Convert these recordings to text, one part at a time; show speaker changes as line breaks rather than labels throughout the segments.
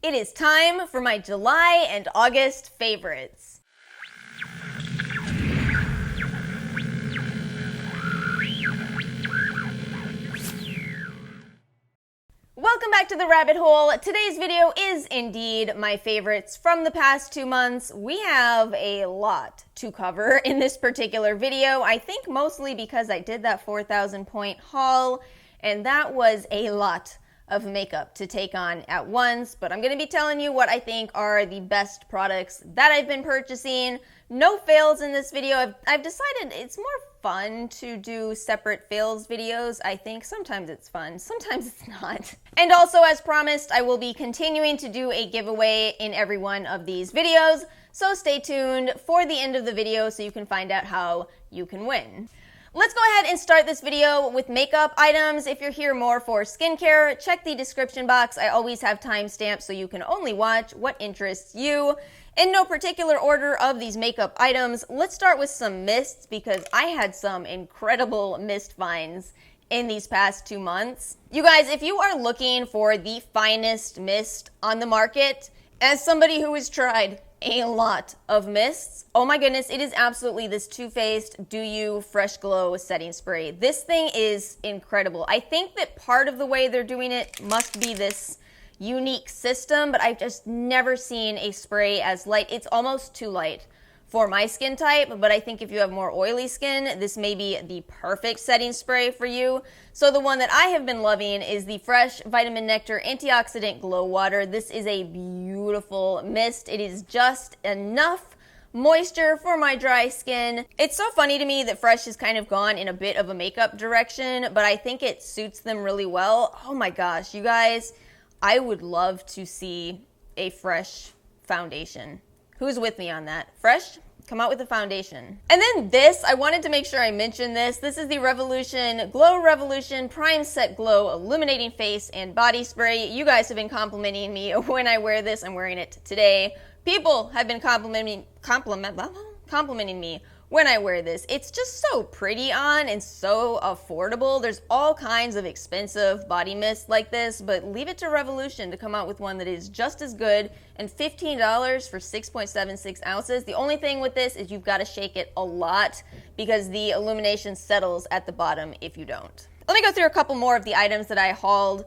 It is time for my July and August favorites. Welcome back to the rabbit hole. Today's video is indeed my favorites from the past 2 months. We have a lot to cover in this particular video. I think mostly because I did that 4,000 point haul, and that was a lot of makeup to take on at once, but I'm going to be telling you what I think are the best products that I've been purchasing. No fails in this video. I've decided it's more fun to do separate fails videos. I think sometimes it's fun, sometimes it's not. And also, as promised, I will be continuing to do a giveaway in every one of these videos, so stay tuned for the end of the video so you can find out how you can win. Let's go ahead and start this video with makeup items. If you're here more for skincare, check the description box. I always have timestamps so you can only watch what interests you. In no particular order of these makeup items, let's start with some mists because I had some incredible mist finds in these past 2 months. You guys, if you are looking for the finest mist on the market, as somebody who has tried a lot of mists, oh my goodness, it is absolutely this Too Faced Do You Fresh Glow setting spray. This thing is incredible. I think that part of the way they're doing it must be this unique system, but I've just never seen a spray as light. It's almost too light for my skin type, but I think if you have more oily skin, this may be the perfect setting spray for you. So the one that I have been loving is the Fresh Vitamin Nectar Antioxidant Glow Water. This is a beautiful mist. It is just enough moisture for my dry skin. It's so funny to me that Fresh has kind of gone in a bit of a makeup direction, but I think it suits them really well. Oh my gosh, you guys, I would love to see a Fresh foundation. Who's with me on that? Fresh, come out with a foundation. And then this, I wanted to make sure I mentioned this. This is the Glow Revolution Prime Set Glow Illuminating Face and Body Spray. You guys have been complimenting me when I wear this. I'm wearing it today. People have been complimenting me when I wear this. It's just so pretty on and so affordable. There's all kinds of expensive body mists like this, but leave it to Revolution to come out with one that is just as good, and $15 for 6.76 ounces. The only thing with this is you've got to shake it a lot because the illumination settles at the bottom if you don't. Let me go through a couple more of the items that I hauled.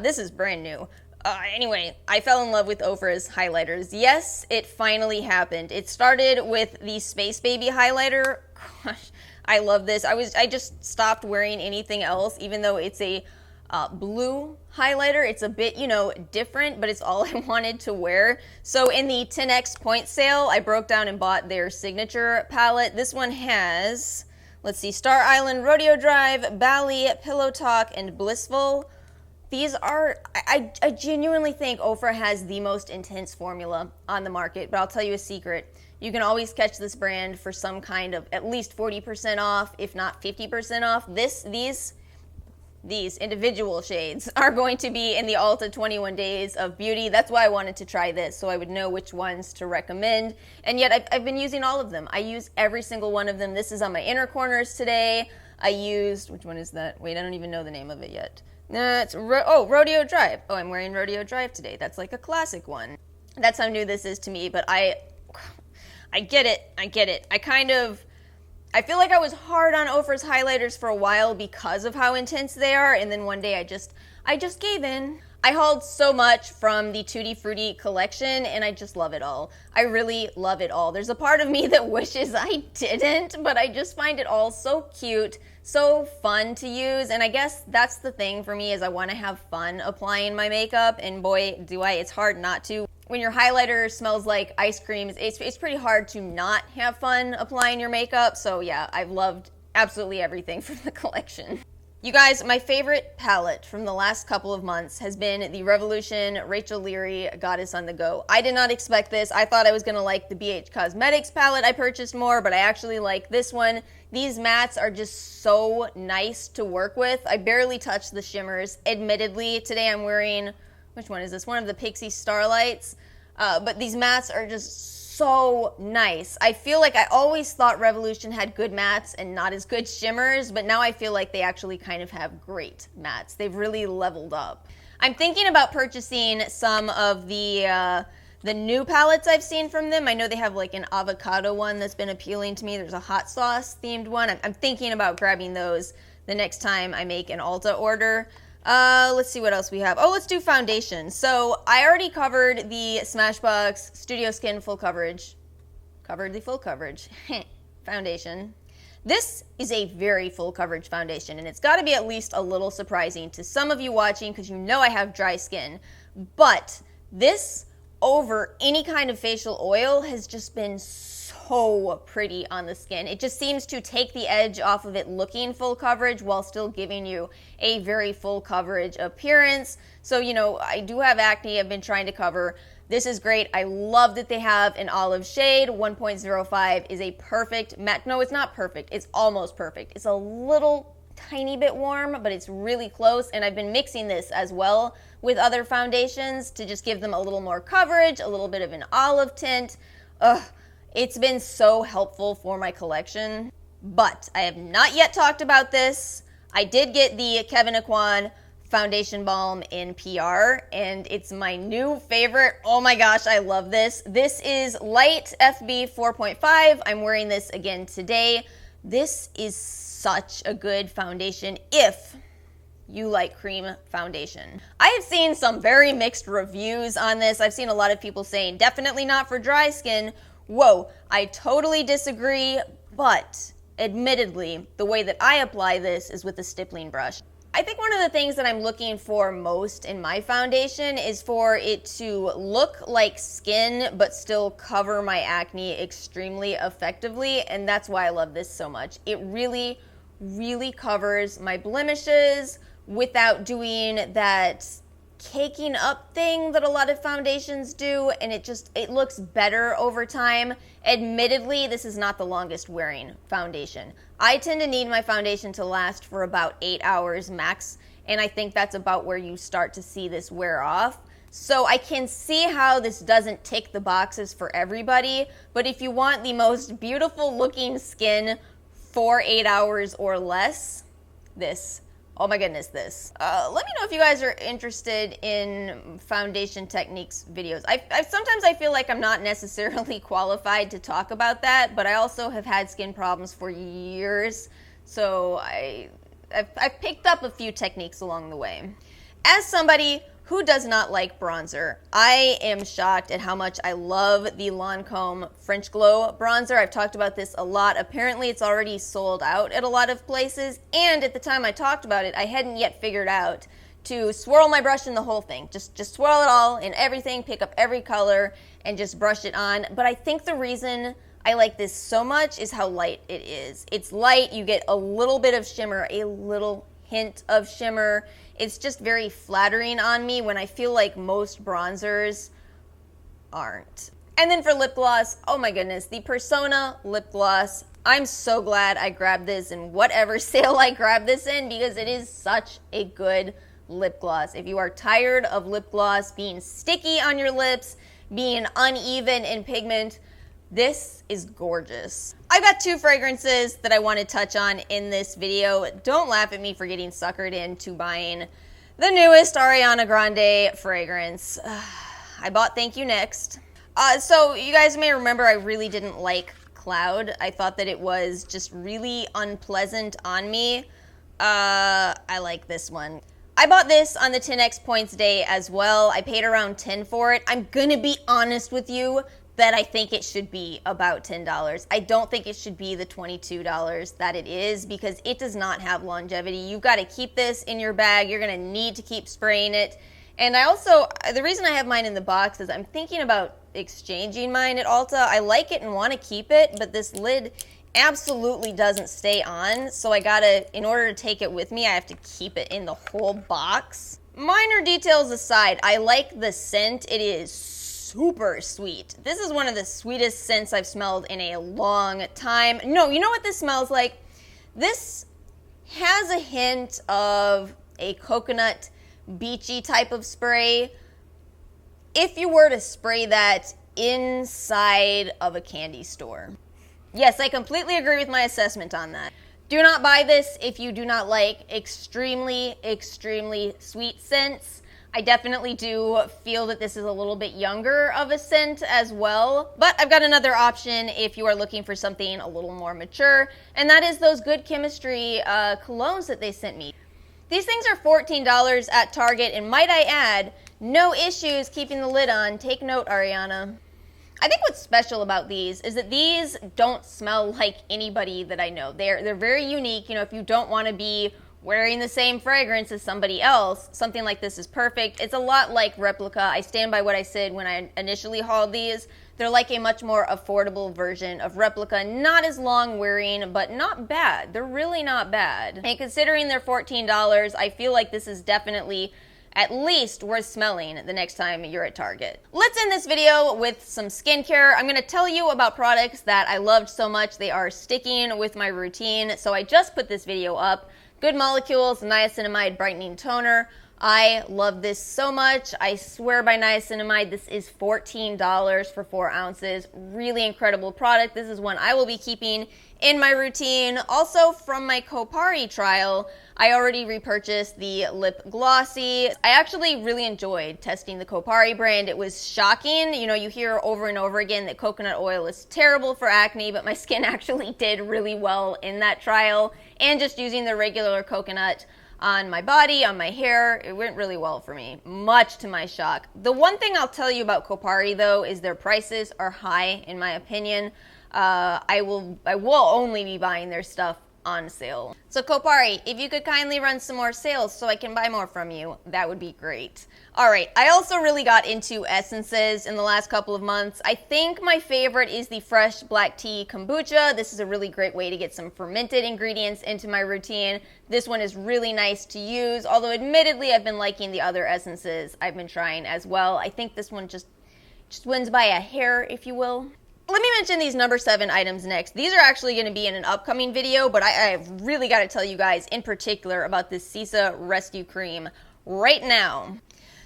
This is brand new. Anyway, I fell in love with Ofra's highlighters. Yes, it finally happened. It started with the Space Baby highlighter. Gosh, I love this. I just stopped wearing anything else, even though it's a blue highlighter. It's a bit, different, but it's all I wanted to wear. So in the 10x point sale, I broke down and bought their signature palette. This one has, let's see, Star Island, Rodeo Drive, Bali, Pillow Talk, and Blissful. These are, I genuinely think Ofra has the most intense formula on the market, but I'll tell you a secret. You can always catch this brand for some kind of at least 40% off, if not 50% off. These individual shades are going to be in the Ulta 21 Days of Beauty. That's why I wanted to try this, so I would know which ones to recommend. And yet I've been using all of them. I use every single one of them. This is on my inner corners today. I used, which one is that? Wait, I don't even know the name of it yet. It's Rodeo Drive. Oh, I'm wearing Rodeo Drive today. That's like a classic one. That's how new this is to me, but I get it. I feel like I was hard on Ofra's highlighters for a while because of how intense they are, and then one day I just gave in. I hauled so much from the Tutti Frutti collection, and I just love it all. I really love it all. There's a part of me that wishes I didn't, but I just find it all so cute, so fun to use, and I guess that's the thing for me is I want to have fun applying my makeup, and boy, do I. It's hard not to. When your highlighter smells like ice cream, it's pretty hard to not have fun applying your makeup, so yeah, I've loved absolutely everything from the collection. You guys, my favorite palette from the last couple of months has been the Revolution Rachel Leary Goddess on the Go. I did not expect this. I thought I was going to like the BH Cosmetics palette I purchased more, but I actually like this one. These mattes are just so nice to work with. I barely touch the shimmers. Admittedly, today I'm wearing, which one is this? One of the Pixi Starlights. But these mattes are just so nice. I feel like I always thought Revolution had good mattes and not as good shimmers, but now I feel like they actually kind of have great mattes. They've really leveled up. I'm thinking about purchasing some of the new palettes I've seen from them. I know they have like an avocado one that's been appealing to me. There's a hot sauce themed one. I'm thinking about grabbing those the next time I make an Ulta order. Let's see what else we have. Oh, let's do foundation. So I already covered the Smashbox Studio Skin full coverage. Covered the full coverage. Foundation. This is a very full coverage foundation, and it's got to be at least a little surprising to some of you watching because you know I have dry skin. But this over any kind of facial oil has just been so pretty on the skin. It just seems to take the edge off of it looking full coverage while still giving you a very full coverage appearance. So, you know, I do have acne I've been trying to cover. This is great. I love that they have an olive shade. 1.05 is a perfect matte. No, it's not perfect. It's almost perfect. It's a little tiny bit warm, but it's really close. And I've been mixing this as well with other foundations to just give them a little more coverage, a little bit of an olive tint. It's been so helpful for my collection. But I have not yet talked about this. I did get the Kevyn Aucoin foundation balm in PR, and it's my new favorite. Oh my gosh, I love this. This is Light FB 4.5. I'm wearing this again today. This is such a good foundation if you like cream foundation. I have seen some very mixed reviews on this. I've seen a lot of people saying definitely not for dry skin. Whoa, I totally disagree, but admittedly, the way that I apply this is with a stippling brush. I think one of the things that I'm looking for most in my foundation is for it to look like skin but still cover my acne extremely effectively, and that's why I love this so much. It really, really covers my blemishes without doing that caking up thing that a lot of foundations do, and it looks better over time. Admittedly, this is not the longest wearing foundation. I tend to need my foundation to last for about 8 hours max, and I think that's about where you start to see this wear off. So I can see how this doesn't tick the boxes for everybody, but if you want the most beautiful looking skin for 8 hours or less, this. Oh my goodness, this. Let me know if you guys are interested in foundation techniques videos. Sometimes I feel like I'm not necessarily qualified to talk about that, but I also have had skin problems for years, so I've picked up a few techniques along the way. As somebody who does not like bronzer, I am shocked at how much I love the Lancome French Glow bronzer. I've talked about this a lot. Apparently it's already sold out at a lot of places, and at the time I talked about it, I hadn't yet figured out to swirl my brush in the whole thing. Just swirl it all in everything, pick up every color, and just brush it on. But I think the reason I like this so much is how light it is. It's light, you get a little bit of shimmer, a little hint of shimmer. It's just very flattering on me when I feel like most bronzers aren't. And then for lip gloss, oh my goodness, the Persona lip gloss. I'm so glad I grabbed this in whatever sale I grabbed this in because it is such a good lip gloss. If you are tired of lip gloss being sticky on your lips, being uneven in pigment, this is gorgeous. I've got two fragrances that I want to touch on in this video. Don't laugh at me for getting suckered into buying the newest Ariana Grande fragrance. I bought Thank You Next. So you guys may remember I really didn't like Cloud. I thought that it was just really unpleasant on me. I like this one. I bought this on the 10x points day as well. I paid around $10 for it. I'm gonna be honest with you that I think it should be about $10. I don't think it should be the $22 that it is because it does not have longevity. You've got to keep this in your bag. You're going to need to keep spraying it. And I also, the reason I have mine in the box is I'm thinking about exchanging mine at Ulta. I like it and want to keep it, but this lid absolutely doesn't stay on. So I gotta, in order to take it with me, I have to keep it in the whole box. Minor details aside, I like the scent. It is super sweet. This is one of the sweetest scents I've smelled in a long time. No, you know what this smells like? This has a hint of a coconut beachy type of spray. If you were to spray that inside of a candy store. Yes, I completely agree with my assessment on that. Do not buy this if you do not like extremely, extremely sweet scents. I definitely do feel that this is a little bit younger of a scent as well, but I've got another option if you are looking for something a little more mature, and that is those Good Chemistry colognes that they sent me. These things are $14 at Target, and might I add, no issues keeping the lid on. Take note, Ariana. I think what's special about these is that these don't smell like anybody that I know. They're very unique. You know, if you don't want to be wearing the same fragrance as somebody else, something like this is perfect. It's a lot like Replica. I stand by what I said when I initially hauled these. They're like a much more affordable version of Replica. Not as long wearing, but not bad. They're really not bad. And considering they're $14, I feel like this is definitely at least worth smelling the next time you're at Target. Let's end this video with some skincare. I'm gonna tell you about products that I loved so much they are sticking with my routine. So I just put this video up. Good Molecules Niacinamide Brightening Toner. I love this so much. I swear by niacinamide, this is $14 for 4 ounces. Really incredible product. This is one I will be keeping in my routine. Also from my Kopari trial, I already repurchased the Lip Glossy. I actually really enjoyed testing the Kopari brand. It was shocking. You know, you hear over and over again that coconut oil is terrible for acne, but my skin actually did really well in that trial. And just using the regular coconut on my body, on my hair, it went really well for me, much to my shock. The one thing I'll tell you about Kopari though is their prices are high in my opinion. I will only be buying their stuff on sale. So Kopari, if you could kindly run some more sales so I can buy more from you, that would be great. All right, I also really got into essences in the last couple of months. I think my favorite is the Fresh Black Tea Kombucha. This is a really great way to get some fermented ingredients into my routine. This one is really nice to use, although admittedly I've been liking the other essences I've been trying as well. I think this one just wins by a hair, if you will. Let me mention these number 7 items next. These are actually going to be in an upcoming video, but I've really got to tell you guys in particular about this Sisa Rescue Cream right now.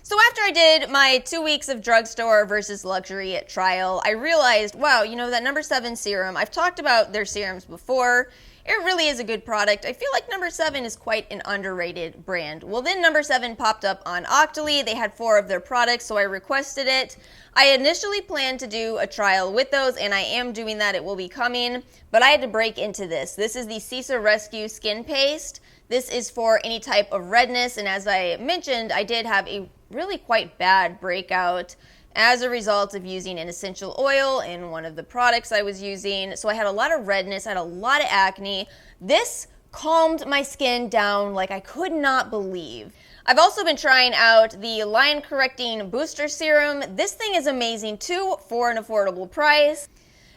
So after I did my 2 weeks of drugstore versus luxury trial, I realized, wow, you know, that number 7 serum, I've talked about their serums before. It really is a good product. I feel like number 7 is quite an underrated brand. Well, then number 7 popped up on Octoly. They had 4 of their products, so I requested it. I initially planned to do a trial with those, and I am doing that. It will be coming, but I had to break into this. This is the Sisa Rescue Skin Paste. This is for any type of redness, and as I mentioned, I did have a really quite bad breakout as a result of using an essential oil in one of the products I was using. So I had a lot of redness, I had a lot of acne. This calmed my skin down like I could not believe. I've also been trying out the Line Correcting Booster Serum. This thing is amazing too for an affordable price.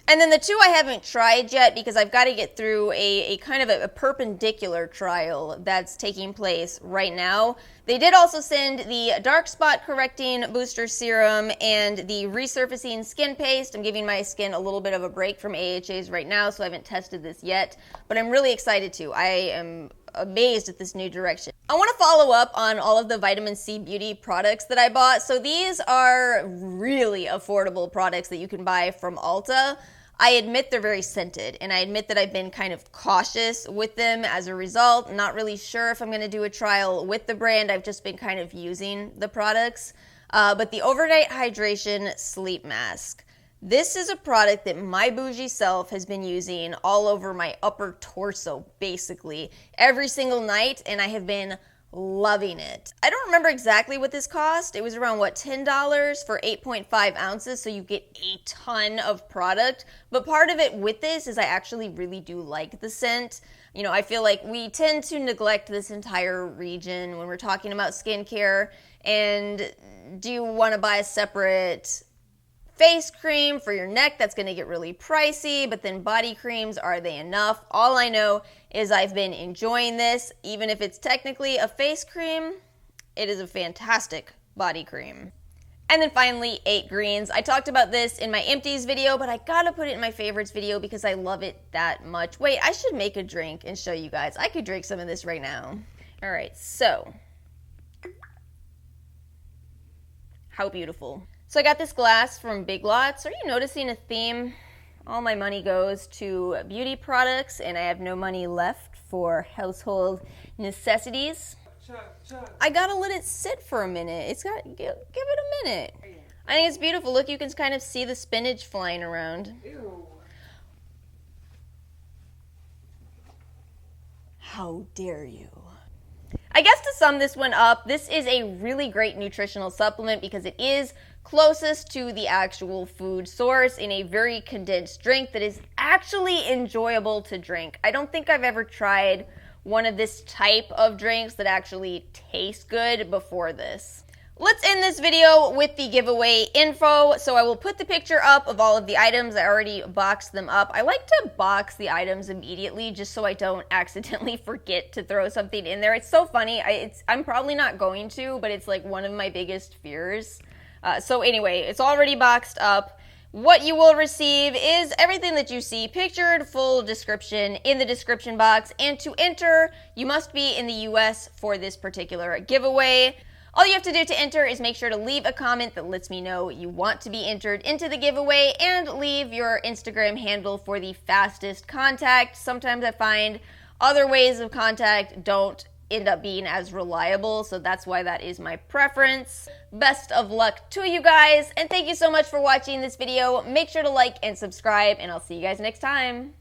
And then the 2 I haven't tried yet because I've got to get through a kind of a perpendicular trial that's taking place right now. They did also send the Dark Spot Correcting Booster Serum and the Resurfacing Skin Paste. I'm giving my skin a little bit of a break from AHAs right now, so I haven't tested this yet, but I'm really excited to. I am amazed at this new direction. I want to follow up on all of the vitamin C beauty products that I bought. So these are really affordable products that you can buy from Ulta. I admit they're very scented, and I admit that I've been kind of cautious with them as a result. I'm not really sure if I'm going to do a trial with the brand. I've just been kind of using the products. But the Overnight Hydration Sleep Mask. This is a product that my bougie self has been using all over my upper torso, basically, every single night, and I have been loving it. I don't remember exactly what this cost. It was around, what, $10 for 8.5 ounces, so you get a ton of product. But part of it with this is I actually really do like the scent. You know, I feel like we tend to neglect this entire region when we're talking about skincare. And do you want to buy a separate face cream for your neck? That's going to get really pricey, but then body creams, are they enough? All I know is I've been enjoying this. Even if it's technically a face cream, it is a fantastic body cream. And then finally, 8 Greens. I talked about this in my empties video, but I gotta put it in my favorites video because I love it that much. Wait, I should make a drink and show you guys. I could drink some of this right now. All right, so how beautiful. So I got this glass from Big Lots. Are you noticing a theme? All my money goes to beauty products and I have no money left for household necessities. I gotta let it sit for a minute. It's got, give it a minute. I think it's beautiful. Look, you can kind of see the spinach flying around.
Ew.
How dare you? I guess to sum this one up, this is a really great nutritional supplement because it is closest to the actual food source in a very condensed drink that is actually enjoyable to drink. I don't think I've ever tried one of this type of drinks that actually taste good before this. Let's end this video with the giveaway info. So I will put the picture up of all of the items. I already boxed them up. I like to box the items immediately just so I don't accidentally forget to throw something in there. It's so funny. I'm probably not going to, but it's like one of my biggest fears. So anyway, it's already boxed up. What you will receive is everything that you see pictured, full description in the description box. And to enter, you must be in the US for this particular giveaway. All you have to do to enter is make sure to leave a comment that lets me know you want to be entered into the giveaway and leave your Instagram handle for the fastest contact. Sometimes I find other ways of contact don't end up being as reliable, so that's why that is my preference. Best of luck to you guys, and thank you so much for watching this video. Make sure to like and subscribe, and I'll see you guys next time.